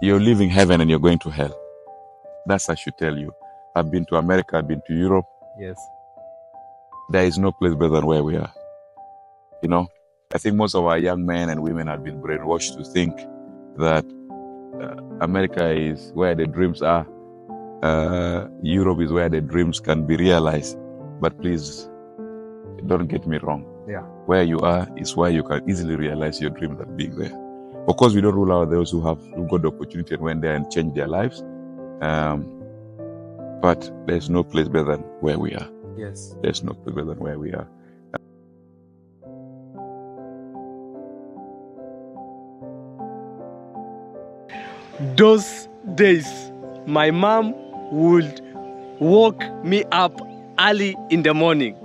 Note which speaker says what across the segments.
Speaker 1: you're leaving heaven and you're going to hell. That's I should tell you. I've been to America, I've been to Europe.
Speaker 2: Yes.
Speaker 1: There is no place better than where we are. You know, I think most of our young men and women have been brainwashed to think that America is where the dreams are. Europe is where the dreams can be realized. But please, don't get me wrong.
Speaker 2: Yeah.
Speaker 1: Where you are is where you can easily realize your dreams of being there. Of course, we don't rule out those who got the opportunity and went there and changed their lives. But there's no place better than where we are.
Speaker 2: Yes.
Speaker 1: There's no place better than where we are.
Speaker 2: Those days, my mom would wake me up early in the morning.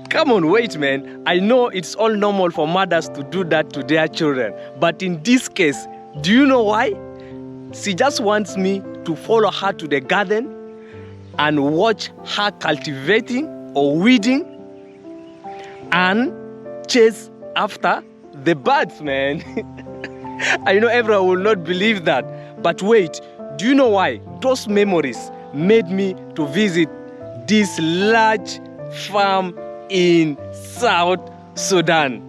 Speaker 2: Come on, wait, man. I know it's all normal for mothers to do that to their children. But in this case, do you know why? She just wants me to follow her to the garden and watch her cultivating or weeding and chase after the birds, man. I know everyone will not believe that. But wait, do you know why? Those memories made me to visit this large farm in South Sudan.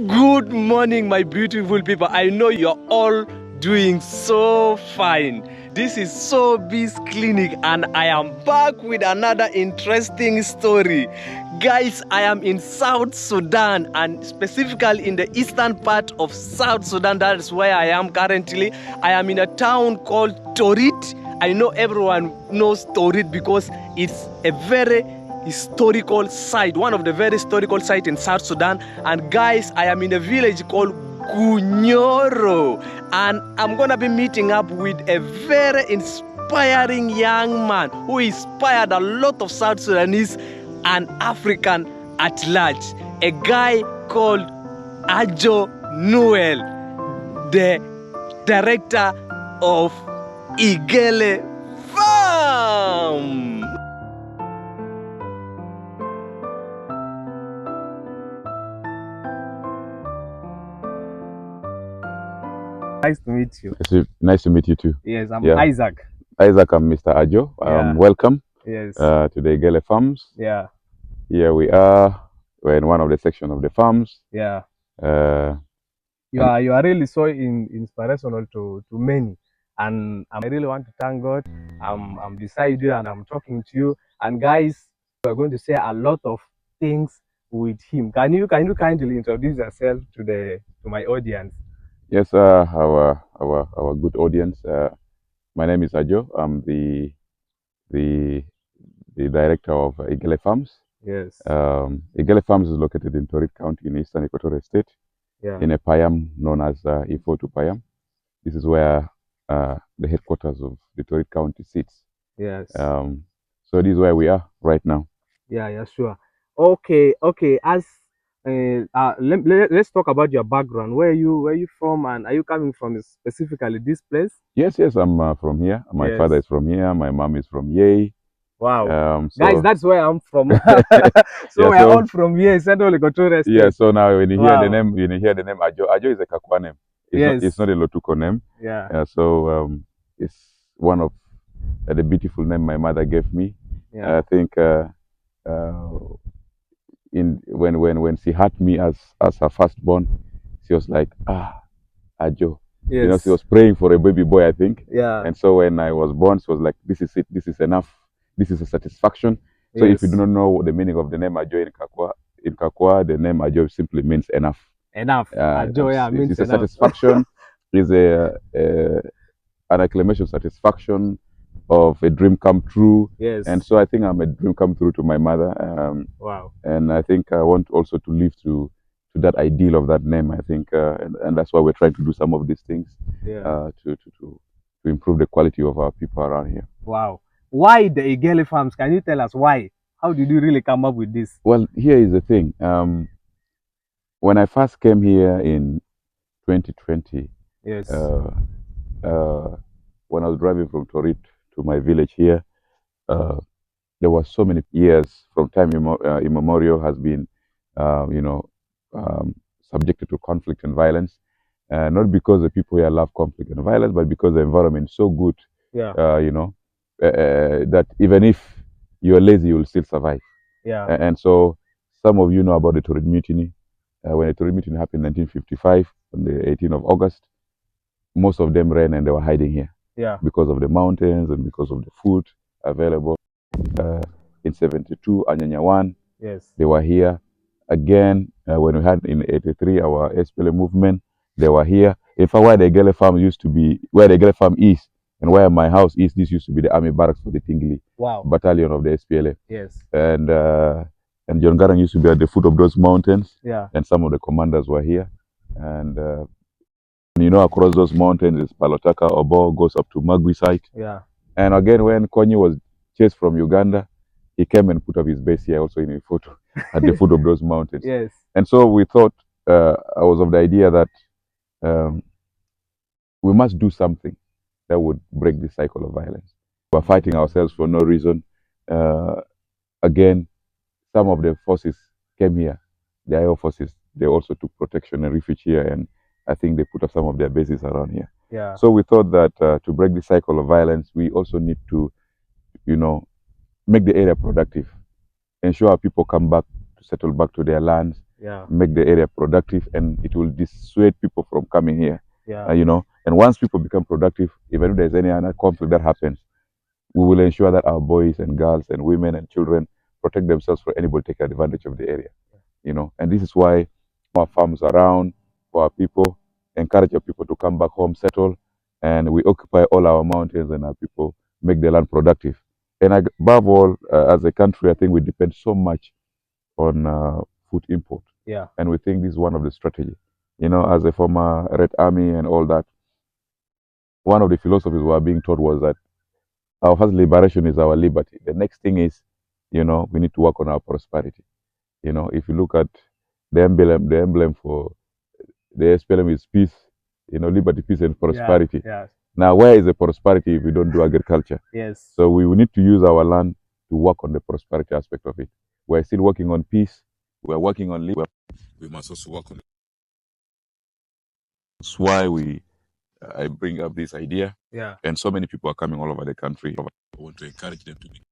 Speaker 2: Good morning, my beautiful people. I know you're all doing so fine. This is showbizclinic and I am back with another interesting story. Guys, I am in South Sudan and specifically in the eastern part of South Sudan. That is where I am currently. I am in a town called Torit. I know everyone knows Torit because it's a very historical site, one of the very historical sites in South Sudan. And guys, I am in a village called Gunyoro, and I'm gonna be meeting up with a very inspiring young man who inspired a lot of South Sudanese and African at large. A guy called Ajo Noel, the director of Igele Farm. Nice to meet you.
Speaker 1: Nice to meet you too.
Speaker 2: Yes, I'm Isaac.
Speaker 1: Isaac, I'm Mr. Ajo. Welcome
Speaker 2: Yes.
Speaker 1: to the Igele Farms.
Speaker 2: Yeah.
Speaker 1: Here we are. We're in one of the sections of the farms.
Speaker 2: Yeah. You are really so inspirational to many, and I really want to thank God. I'm beside you and I'm talking to you. And guys, we're going to say a lot of things with him. Can you kindly introduce yourself to my audience?
Speaker 1: Yes, our good audience. My name is Ajo. I'm the director of Igele Farms.
Speaker 2: Yes.
Speaker 1: Igele Farms is located in Torit County in Eastern Equatorial State.
Speaker 2: Yeah.
Speaker 1: In a Payam known as Ifo to Payam. This is where the headquarters of the Torit County sits.
Speaker 2: Yes.
Speaker 1: So this is where we are right now.
Speaker 2: Yeah, sure. Okay. As let's talk about your background. Where are you from, and are you coming from specifically this place?
Speaker 1: Yes, I'm from here. My father is from here. My mom is from Yei.
Speaker 2: Wow. Guys, that's where I'm from. So we're all from here, Central Equatorial State.
Speaker 1: Yeah, so now when you hear the name, Ajo. Ajo is a Kakwa name. It's not a Lotuko name.
Speaker 2: Yeah.
Speaker 1: So it's one of the beautiful name my mother gave me. Yeah. I think when she had me as her firstborn, she was like, Ajo.
Speaker 2: Yes.
Speaker 1: You know, she was praying for a baby boy, I think.
Speaker 2: Yeah.
Speaker 1: And so when I was born, she was like, this is it. This is enough. This is a satisfaction. So if you do not know the meaning of the name Ajo in Kakwa, the name Ajo simply means enough.
Speaker 2: Enough. Ajo, means
Speaker 1: it's
Speaker 2: enough.
Speaker 1: A satisfaction. It's an acclamation satisfaction of a dream come true.
Speaker 2: Yes.
Speaker 1: And so I think I'm a dream come true to my mother.
Speaker 2: Wow.
Speaker 1: And I think I want also to live to that ideal of that name. I think, and that's why we're trying to do some of these things.
Speaker 2: Yeah.
Speaker 1: To improve the quality of our people around here.
Speaker 2: Wow. Why the Igele Farms? Can you tell us why? How did you really come up with this?
Speaker 1: Well, here is the thing. When I first came here in 2020,
Speaker 2: yes.
Speaker 1: When I was driving from Torit to my village here, there were so many years from time immemorial has been, subjected to conflict and violence. Not because the people here love conflict and violence, but because the environment is so good,
Speaker 2: Yeah.
Speaker 1: That even if you're lazy, you'll still survive.
Speaker 2: Yeah.
Speaker 1: And so some of you know about the Torrid Mutiny. When the Torrid Mutiny happened in 1955, on the 18th of August, most of them ran and they were hiding here.
Speaker 2: Yeah.
Speaker 1: Because of the mountains and because of the food available. In 72, Anyanya 1,
Speaker 2: Yes.
Speaker 1: they were here. Again, when we had in 83 our SPLA movement, they were here. In fact, where the Gele farm used to be, where the Gele farm is, and where my house is, this used to be the army barracks for the Tingli battalion of the SPLA.
Speaker 2: Yes.
Speaker 1: And John Garang used to be at the foot of those mountains.
Speaker 2: Yeah.
Speaker 1: And some of the commanders were here. And across those mountains is Palotaka, Obo, goes up to Magui site.
Speaker 2: Yeah.
Speaker 1: And again, when Konyi was chased from Uganda, he came and put up his base here also in a photo at the foot of those mountains.
Speaker 2: Yes.
Speaker 1: And so we thought, I was of the idea that we must do something that would break the cycle of violence. We're fighting ourselves for no reason. Again, some of the forces came here, the IO forces, they also took protection and refuge here, and I think they put up some of their bases around here.
Speaker 2: Yeah.
Speaker 1: So we thought that to break the cycle of violence, we also need to, make the area productive, ensure people come back to settle back to their lands, make the area productive, and it will dissuade people from coming here. And once people become productive, even if there's any other conflict that happens, we will ensure that our boys and girls and women and children protect themselves from anybody taking advantage of the area. And this is why our farms around for our people, encourage our people to come back home, settle, and we occupy all our mountains and our people make the land productive. And above all, as a country, I think we depend so much on food import.
Speaker 2: Yeah.
Speaker 1: And we think this is one of the strategies. As a former Red Army and all that, one of the philosophies we are being taught was that our first liberation is our liberty. The next thing is, we need to work on our prosperity. If you look at the emblem for the SPLM is peace, liberty, peace, and prosperity.
Speaker 2: Yeah.
Speaker 1: Now, where is the prosperity if we don't do agriculture?
Speaker 2: Yes.
Speaker 1: So we will need to use our land to work on the prosperity aspect of it. We're still working on peace. We're working on liberty. We must also work on it. That's why I bring up this idea.
Speaker 2: Yeah.
Speaker 1: And so many people are coming all over the country. I want to encourage them to be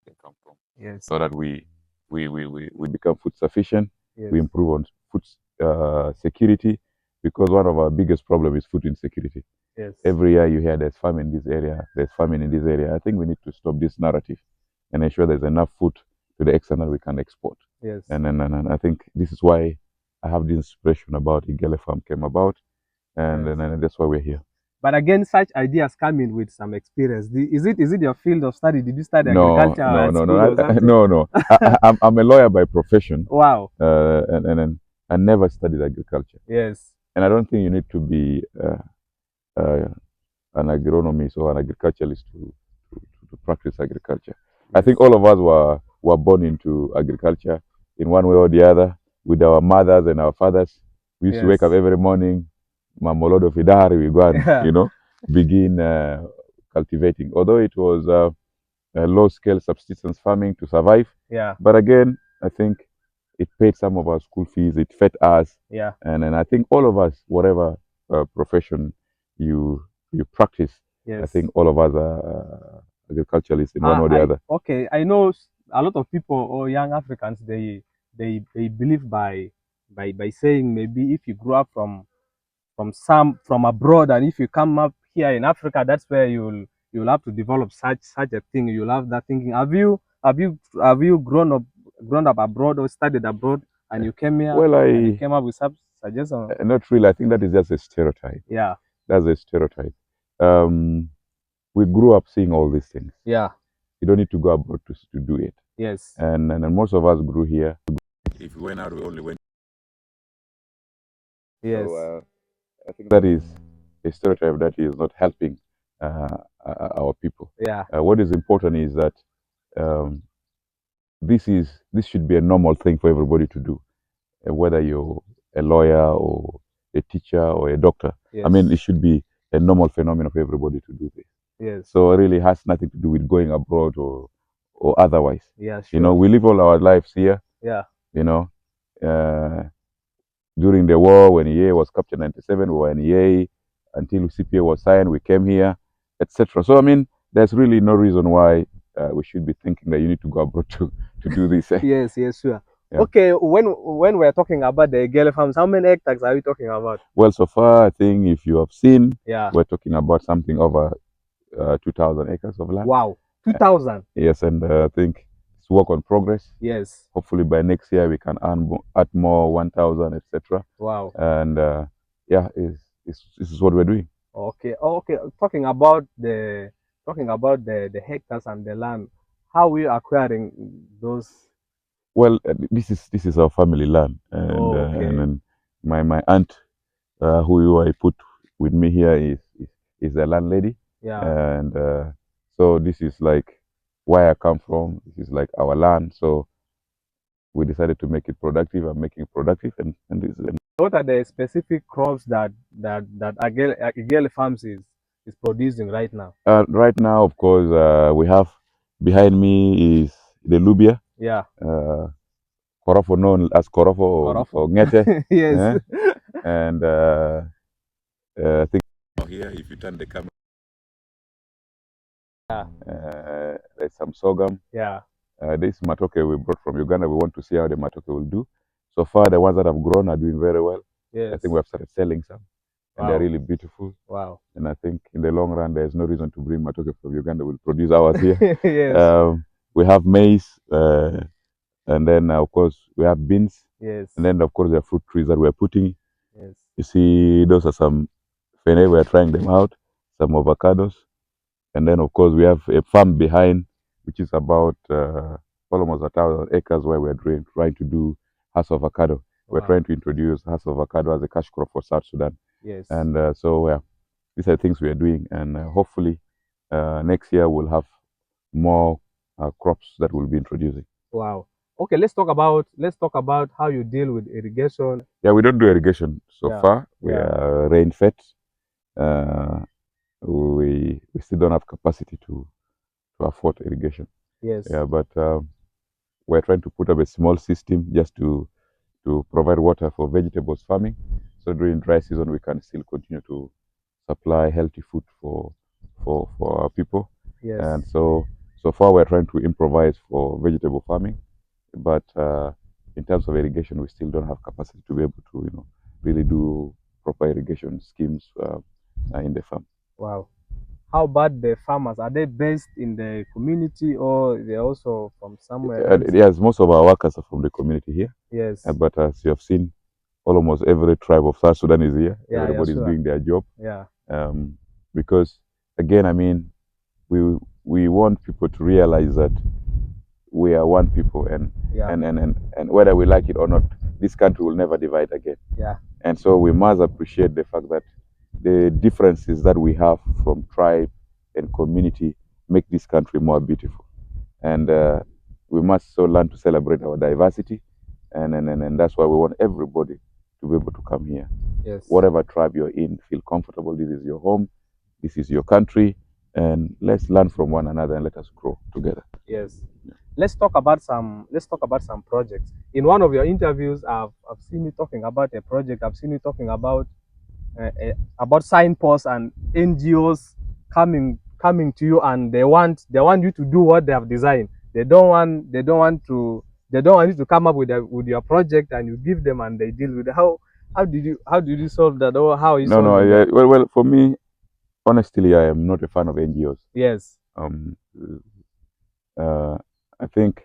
Speaker 1: they come from.
Speaker 2: Yes.
Speaker 1: So that we become food sufficient.
Speaker 2: Yes.
Speaker 1: We improve on food security, because one of our biggest problems is food insecurity.
Speaker 2: Yes.
Speaker 1: Every year you hear there's famine in this area, there's famine in this area. I think we need to stop this narrative and ensure there's enough food to the extent that we can export.
Speaker 2: Yes.
Speaker 1: And I think this is why I have the inspiration about Igele Farm came about, and that's why we're here.
Speaker 2: But again, such ideas come in with some experience. Is it your field of study? Did you study agriculture at school or something?
Speaker 1: No. I'm a lawyer by profession.
Speaker 2: Wow.
Speaker 1: And I never studied agriculture.
Speaker 2: Yes.
Speaker 1: And I don't think you need to be an agronomist or an agriculturalist to practice agriculture. Yes. I think all of us were born into agriculture in one way or the other with our mothers and our fathers. We used to wake up every morning, Mamolodo Fidari, we go and, begin cultivating. Although it was a low-scale subsistence farming to survive.
Speaker 2: Yeah.
Speaker 1: But again, I think it paid some of our school fees. It fed us.
Speaker 2: Yeah.
Speaker 1: And I think all of us, whatever profession you practice,
Speaker 2: yes.
Speaker 1: I think all of us are agriculturalists in one or the other.
Speaker 2: Okay, I know a lot of people or young Africans they believe by saying maybe if you grew up from abroad and if you come up here in Africa, that's where you'll have to develop such a thing. You'll have that thinking. Have you grown up abroad or studied abroad and you came here?
Speaker 1: Well,
Speaker 2: and you came up with some suggestions?
Speaker 1: Not really. I think that is just a stereotype.
Speaker 2: Yeah.
Speaker 1: That's a stereotype. We grew up seeing all these things.
Speaker 2: Yeah.
Speaker 1: You don't need to go abroad to do it.
Speaker 2: Yes.
Speaker 1: And most of us grew here. If we went out, we only went.
Speaker 2: Yes.
Speaker 1: So, I think that is a stereotype that is not helping our people.
Speaker 2: Yeah.
Speaker 1: What is important is that this should be a normal thing for everybody to do, whether you're a lawyer or a teacher or a doctor. Yes. I mean, it should be a normal phenomenon for everybody to do this.
Speaker 2: Yes.
Speaker 1: So it really has nothing to do with going abroad or otherwise.
Speaker 2: Yeah, sure.
Speaker 1: We live all our lives here.
Speaker 2: Yeah.
Speaker 1: during the war, when EA was captured in 97, we were in EA. Until CPA was signed, we came here, etc. So, I mean, there's really no reason why we should be thinking that you need to go abroad to do this.
Speaker 2: Yes, yes, sure.
Speaker 1: Yeah.
Speaker 2: Okay, when we're talking about the Egele farms, how many hectares are we talking about?
Speaker 1: Well, so far, I think if you have seen,
Speaker 2: Yeah.
Speaker 1: we're talking about something over 2,000 acres of land.
Speaker 2: Wow, 2,000.
Speaker 1: Yes, and I think it's work on progress.
Speaker 2: Yes.
Speaker 1: Hopefully by next year we can add more 1,000, etc.
Speaker 2: Wow.
Speaker 1: And yeah, this is what we're doing.
Speaker 2: Okay. Okay. Talking about the hectares and the land, how we acquiring those?
Speaker 1: Well, this is our family land, and
Speaker 2: Okay.
Speaker 1: and then my aunt, who I put with me here, is the landlady.
Speaker 2: Yeah.
Speaker 1: And so this is like where I come from. This is like our land. So we decided to make it productive. I'm making it productive, and this.
Speaker 2: What are the specific crops that Egele farms is producing right now?
Speaker 1: Right now, of course, we have behind me is the lubia.
Speaker 2: Yeah.
Speaker 1: Korofo, known as Korofo or Ngete.
Speaker 2: Yes.
Speaker 1: And I think here, if you turn the camera,
Speaker 2: Yeah.
Speaker 1: there's some sorghum.
Speaker 2: Yeah.
Speaker 1: This matoke we brought from Uganda. We want to see how the matoke will do. So far, the ones that have grown are doing very well.
Speaker 2: Yes.
Speaker 1: I think we have started selling some, and they're really beautiful.
Speaker 2: Wow.
Speaker 1: And I think in the long run, there's no reason to bring matoke from Uganda. We'll produce ours here.
Speaker 2: Yes.
Speaker 1: We have maize, and then of course we have beans.
Speaker 2: Yes.
Speaker 1: And then of course there are fruit trees that we're putting.
Speaker 2: Yes.
Speaker 1: You see, those are some fene. We're trying them out. Some avocados, and then of course we have a farm behind, which is about almost 1,000 acres where we're trying to do house avocado. We're trying to introduce house avocado as a cash crop for South Sudan.
Speaker 2: Yes.
Speaker 1: And so these are things we are doing, and hopefully next year we'll have more crops that we'll be introducing.
Speaker 2: Wow. Okay, let's talk about how you deal with irrigation.
Speaker 1: Yeah, we don't do irrigation so far. We
Speaker 2: Yeah.
Speaker 1: are rain fed. We still don't have capacity to afford irrigation.
Speaker 2: Yes.
Speaker 1: Yeah, but we're trying to put up a small system just to provide water for vegetables farming. So during dry season, we can still continue to supply healthy food for our people.
Speaker 2: Yes.
Speaker 1: And so far, we're trying to improvise for vegetable farming, but in terms of irrigation, we still don't have capacity to be able to really do proper irrigation schemes in the farm.
Speaker 2: Wow. How about the farmers? Are they based in the community, or they're also from somewhere else?
Speaker 1: Yes, most of our workers are from the community here.
Speaker 2: Yes.
Speaker 1: But as you have seen, almost every tribe of South Sudan is here.
Speaker 2: Yeah,
Speaker 1: Everybody's doing their job.
Speaker 2: Yeah.
Speaker 1: Because again, I mean, we want people to realize that we are one people, and whether we like it or not, this country will never divide again.
Speaker 2: Yeah.
Speaker 1: And so we must appreciate the fact that the differences that we have from tribe and community make this country more beautiful. And we must so learn to celebrate our diversity, and that's why we want everybody to be able to come here.
Speaker 2: Yes.
Speaker 1: Whatever tribe you're in, feel comfortable. This is your home. This is your country, and let's learn from one another and let us grow together.
Speaker 2: Yes. Yeah. Let's talk about some projects. In one of your interviews, I've seen you talking about a project. I've seen you talking about signposts and NGOs coming to you, and they want you to do what they have designed. They don't want you to come up with your project, and you give them and they deal with it. How did you solve that, or how is
Speaker 1: that? Well, for me, honestly, I am not a fan of NGOs.
Speaker 2: Yes.
Speaker 1: I think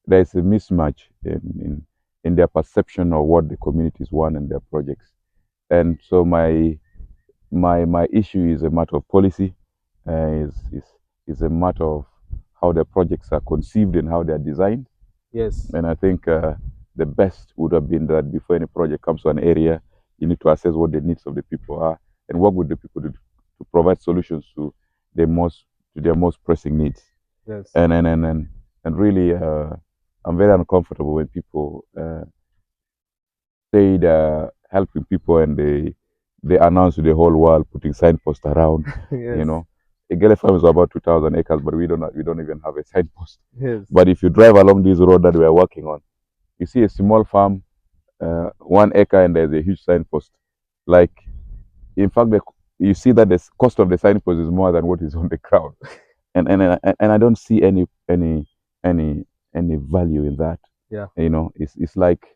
Speaker 1: there is a mismatch in their perception of what the communities want and their projects. And so my issue is a matter of policy, is a matter of how the projects are conceived and how they are designed.
Speaker 2: Yes.
Speaker 1: And I think the best would have been that before any project comes to an area, you need to assess what the needs of the people are and work with the people to provide solutions to their most pressing needs.
Speaker 2: Yes.
Speaker 1: And really, I'm very uncomfortable when people say they're helping people and they announce to the whole world, putting signposts around.
Speaker 2: Yes.
Speaker 1: Egele farm is about 2,000 acres, but we don't even have a signpost.
Speaker 2: Yes.
Speaker 1: But if you drive along this road that we are working on, you see a small farm 1 acre and there's a huge signpost. Like, in fact, you see that the cost of the signpost is more than what is on the ground, and I don't see any any value in that.
Speaker 2: Yeah.
Speaker 1: You know, it's like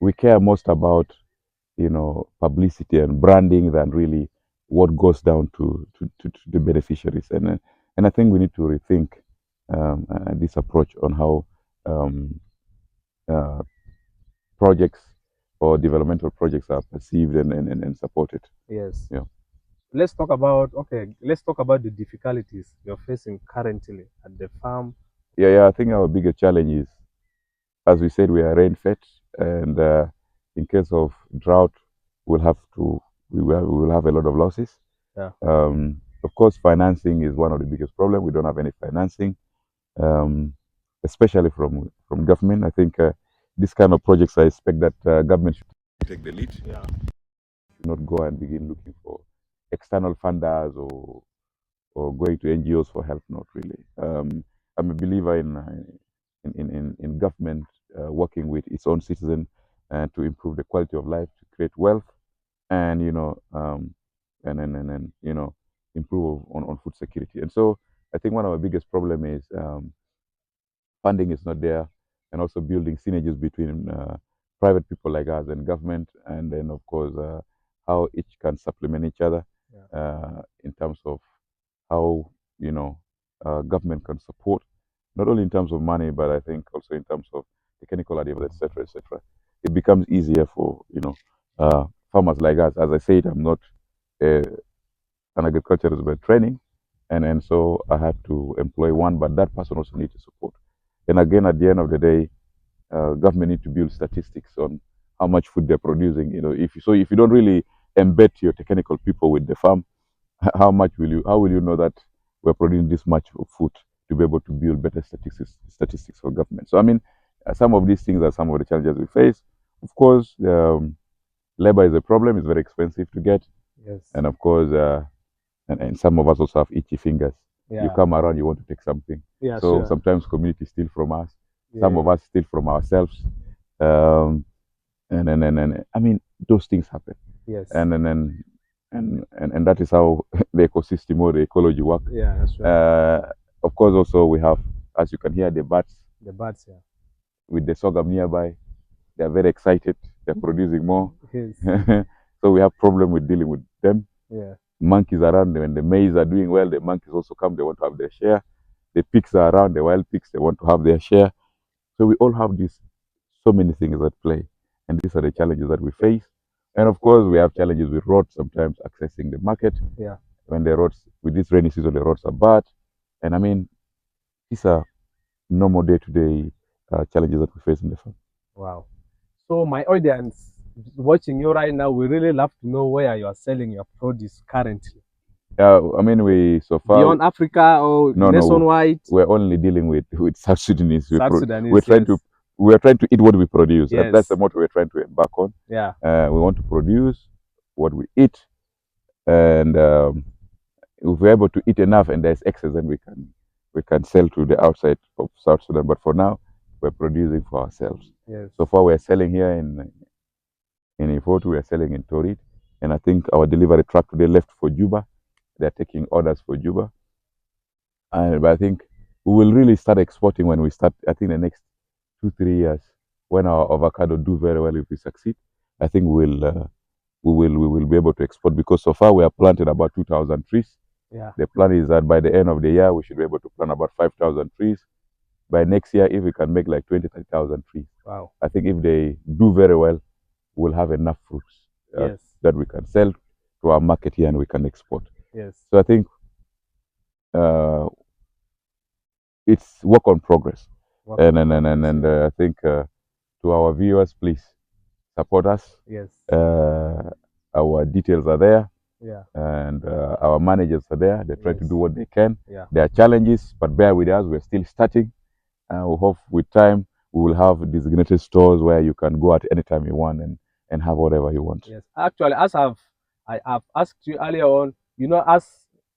Speaker 1: we care most about, you know, publicity and branding than really what goes down to the beneficiaries. And I think we need to rethink this approach on how um, uh, projects or developmental projects are perceived and supported.
Speaker 2: Yes.
Speaker 1: Yeah.
Speaker 2: Let's talk about the difficulties you're facing currently at the farm.
Speaker 1: Yeah. I think our biggest challenge is, as we said, we are rain fed, and in case of drought, we will have a lot of losses.
Speaker 2: Yeah.
Speaker 1: Of course, financing is one of the biggest problems. We don't have any financing, um, especially from government. I think this kind of projects, I expect that government should take the lead.
Speaker 2: Yeah.
Speaker 1: Should not go and begin looking for external funders or going to NGOs for help. Not really. I'm a believer in government working with its own citizen to improve the quality of life, to create wealth, and you know, improve on food security. And so I think one of our biggest problem is funding is not there, and also building synergies between private people like us and government, and then of course how each can supplement each other in terms of how, you know, government can support, not only in terms of money, but I think also in terms of technical advice, etc., etc. It becomes easier for, you know, farmers like us. As I said, I'm not uh, an agriculturist by training, and so I have to employ one, but that person also needs to support. And again, at the end of the day, government need to build statistics on how much food they're producing. You know, if you don't really embed your technical people with the farm, how will you know that we're producing this much of food to be able to build better statistics for government? So I mean, some of these things are some of the challenges we face. Of course, labor is a problem. It's very expensive to get,
Speaker 2: Yes.
Speaker 1: and of course, and some of us also have itchy fingers.
Speaker 2: Yeah.
Speaker 1: You come around, you want to take something.
Speaker 2: Yeah,
Speaker 1: So
Speaker 2: sure.
Speaker 1: sometimes community steal from us.
Speaker 2: Yeah.
Speaker 1: Some of us steal from ourselves. Um, and I mean, those things happen.
Speaker 2: Yes.
Speaker 1: And that is how the ecosystem or the ecology work.
Speaker 2: Yeah, that's right.
Speaker 1: Of course, also we have, as you can hear, the bats
Speaker 2: The birds, yeah.
Speaker 1: with the sorghum nearby. They are very excited. They're producing more.
Speaker 2: Yes.
Speaker 1: So we have problem with dealing with them.
Speaker 2: Yeah.
Speaker 1: Monkeys around, when the maize are doing well, the monkeys also come. They want to have their share. The pigs are around, the wild pigs. They want to have their share. So we all have these so many things at play, and these are the challenges that we face. And of course, we have challenges with roads, sometimes accessing the market.
Speaker 2: Yeah.
Speaker 1: When the roads, with this rainy season, the roads are bad. And I mean, these are normal day-to-day challenges that we face in the farm.
Speaker 2: Wow. So my audience watching you right now, we really love to know where you are selling your produce currently.
Speaker 1: I mean, we so far
Speaker 2: Beyond Africa or nationwide?
Speaker 1: We're only dealing with South Sudanese.
Speaker 2: South Sudanese,
Speaker 1: we're trying
Speaker 2: yes.
Speaker 1: we are trying to eat what we produce.
Speaker 2: Yes.
Speaker 1: That's the motto we're trying to embark on.
Speaker 2: Yeah.
Speaker 1: We want to produce what we eat, and if we're able to eat enough and there's excess, then we can sell to the outside of South Sudan. But for now, we're producing for ourselves.
Speaker 2: Yes.
Speaker 1: So far, we're selling here in Ifotu, we're selling in Torit, and I think our delivery truck today left for Juba. They're taking orders for Juba, but I think we will really start exporting when we start. I think the next 2-3 years, when our avocado do very well, if we succeed, I think we will be able to export, because so far we have planted about 2,000 trees.
Speaker 2: Yeah.
Speaker 1: The plan is that by the end of the year, we should be able to plant about 5,000 trees. By next year, if we can make like 20,000 trees,
Speaker 2: wow.
Speaker 1: I think if they do very well, we'll have enough fruits
Speaker 2: yes.
Speaker 1: that we can sell to our market here and we can export.
Speaker 2: Yes.
Speaker 1: So I think it's work on progress. And I think to our viewers, please support us.
Speaker 2: Yes.
Speaker 1: Our details are there.
Speaker 2: Yeah.
Speaker 1: And our managers are there. They try to do what they can.
Speaker 2: Yeah.
Speaker 1: There are challenges, but bear with us. We're still starting. We hope with time we will have designated stores where you can go at any time you want and have whatever you want.
Speaker 2: Yes. Actually, as I have asked you earlier on, you know, as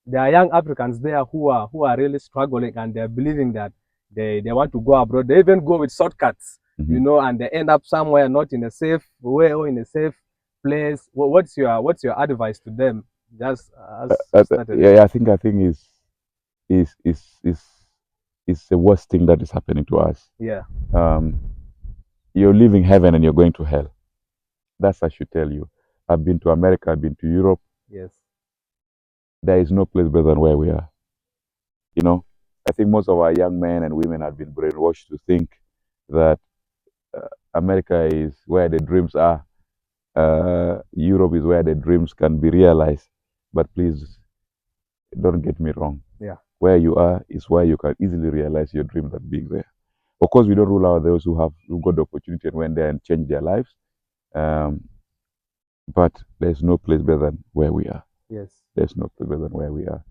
Speaker 2: there are young Africans there who are really struggling, and they're believing that they want to go abroad. They even go with shortcuts you know, and they end up somewhere not in a safe way or in a safe place. What's your advice to them? Just as started.
Speaker 1: Yeah, I think is is is is the worst thing that is happening to us.
Speaker 2: Yeah.
Speaker 1: You're leaving heaven and you're going to hell. That's I should tell you. I've been to America, I've been to Europe.
Speaker 2: Yes.
Speaker 1: There is no place better than where we are. You know, I think most of our young men and women have been brainwashed to think that America is where the dreams are. Europe is where the dreams can be realized. But please don't get me wrong.
Speaker 2: Yeah.
Speaker 1: Where you are is where you can easily realize your dreams of being there. Of course, we don't rule out those who got the opportunity and went there and changed their lives. But there's no place better than where we are.
Speaker 2: Yes.
Speaker 1: There's no place better than where we are.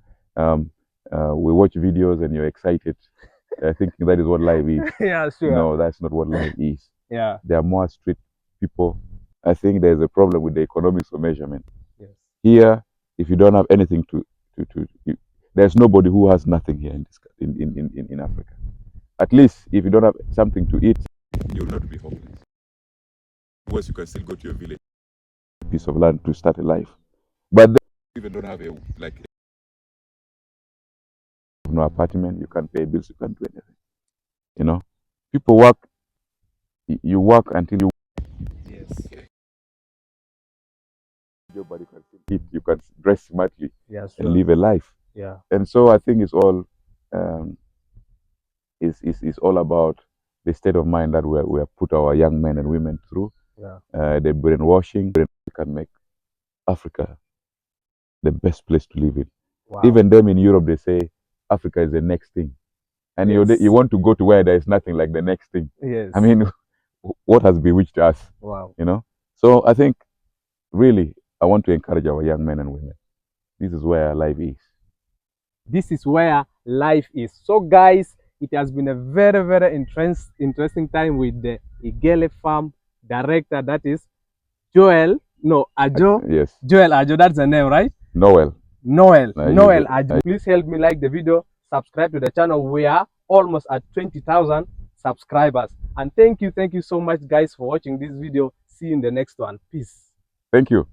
Speaker 1: We watch videos and you're excited, thinking that is what life is.
Speaker 2: Yeah, sure.
Speaker 1: No, that's not what life is.
Speaker 2: Yeah.
Speaker 1: There are more street people. I think there's a problem with the economics of measurement.
Speaker 2: Yes.
Speaker 1: Here, if you don't have anything there's nobody who has nothing here in Africa. At least if you don't have something to eat, you'll not be homeless. Because you can still go to your village, piece of land to start a life. But then you even don't have no apartment, you can't pay bills, you can't do anything. You know, people work. You work until you.
Speaker 2: Yes.
Speaker 1: Nobody can eat. You can dress smartly,
Speaker 2: Yeah, sure.
Speaker 1: and live a life.
Speaker 2: Yeah.
Speaker 1: And so I think it's all is all about the state of mind that we have put our young men and women through.
Speaker 2: Yeah.
Speaker 1: The brainwashing can make Africa the best place to live in.
Speaker 2: Wow.
Speaker 1: Even them in Europe, they say Africa is the next thing, and
Speaker 2: Yes.
Speaker 1: you want to go to where there is nothing like the next thing.
Speaker 2: Yes.
Speaker 1: I mean, what has bewitched us?
Speaker 2: Wow.
Speaker 1: You know. So I think really I want to encourage our young men and women. This is where life is.
Speaker 2: This is where life is. So guys, it has been a very interesting time with the Igele Farm director, that is Joel Ajo.
Speaker 1: Yes.
Speaker 2: Joel Ajo, that's the name, right?
Speaker 1: Noel
Speaker 2: Ajo. Please help me like the video, subscribe to the channel. We are almost at 20,000 subscribers, and thank you so much guys for watching this video. See you in the next one. Peace.
Speaker 1: Thank you.